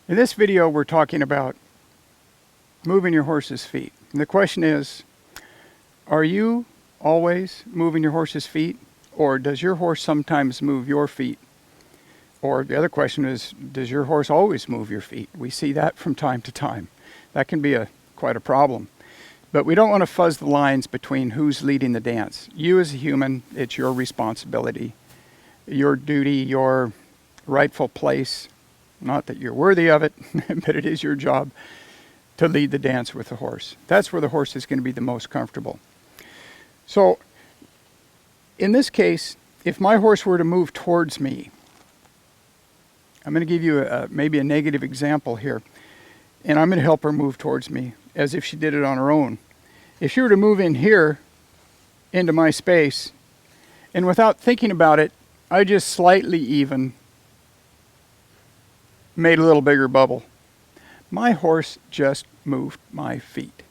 In this video, we're talking about moving your horse's feet. And the question is, are you always moving your horse's feet, or does your horse sometimes move your feet? Or the other question is, does your horse always move your feet? We see that from time to time. That can be quite a problem. But we don't want to fuzz the lines between who's leading the dance. You as a human, it's your responsibility, your duty, your rightful place. Not that you're worthy of it, but it is your job to lead the dance with the horse. That's where the horse is going to be the most comfortable. So, in this case, if my horse were to move towards me, I'm going to give you maybe a negative example here, and I'm going to help her move towards me as if she did it on her own. If she were to move in here into my space, and without thinking about it, I just slightly even made a little bigger bubble. My horse just moved my feet.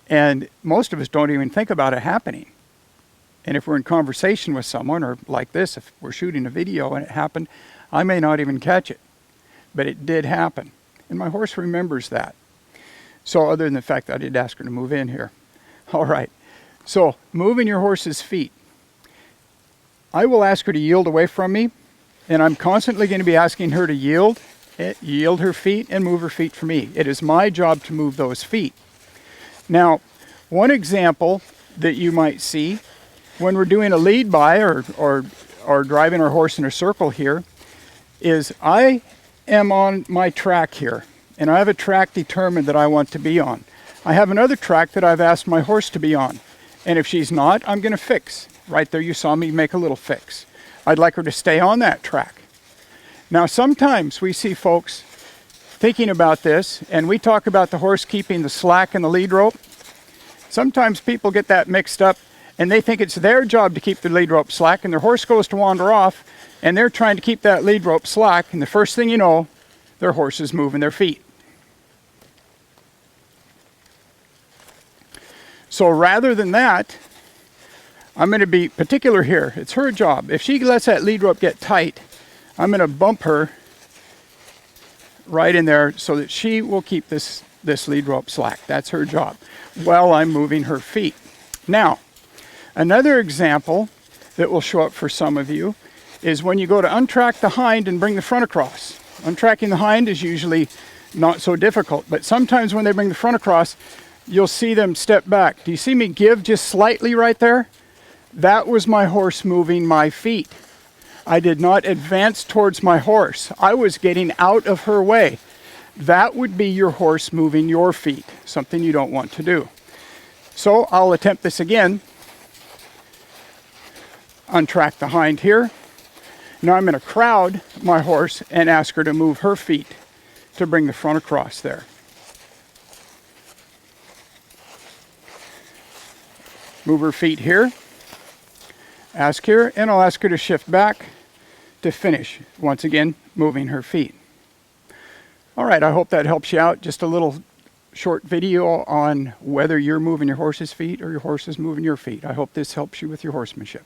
And most of us don't even think about it happening. And if we're in conversation with someone, or like this, if we're shooting a video and it happened, I may not even catch it. But it did happen. And my horse remembers that. So other than the fact that I did ask her to move in here. All right. So moving your horse's feet. I will ask her to yield away from me. And I'm constantly going to be asking her to yield her feet and move her feet for me. It is my job to move those feet. Now, one example that you might see when we're doing a lead by or driving our horse in a circle here is I am on my track here, and I have a track determined that I want to be on. I have another track that I've asked my horse to be on, and if she's not, I'm going to fix. Right there you saw me make a little fix. I'd like her to stay on that track. Now, sometimes we see folks thinking about this, and we talk about the horse keeping the slack in the lead rope. Sometimes people get that mixed up, and they think it's their job to keep the lead rope slack, and their horse goes to wander off, and they're trying to keep that lead rope slack, and the first thing you know, their horse is moving their feet. So rather than that, I'm going to be particular here. It's her job. If she lets that lead rope get tight, I'm going to bump her right in there so that she will keep this lead rope slack. That's her job while I'm moving her feet. Now, another example that will show up for some of you is when you go to untrack the hind and bring the front across. Untracking the hind is usually not so difficult, but sometimes when they bring the front across, you'll see them step back. Do you see me give just slightly right there? That was my horse moving my feet. I did not advance towards my horse. I was getting out of her way. That would be your horse moving your feet, something you don't want to do. So I'll attempt this again. Untrack the hind here. Now I'm going to crowd my horse and ask her to move her feet to bring the front across there. Move her feet here. Ask her, and I'll ask her to shift back to finish, once again, moving her feet. All right, I hope that helps you out. Just a little short video on whether you're moving your horse's feet or your horse is moving your feet. I hope this helps you with your horsemanship.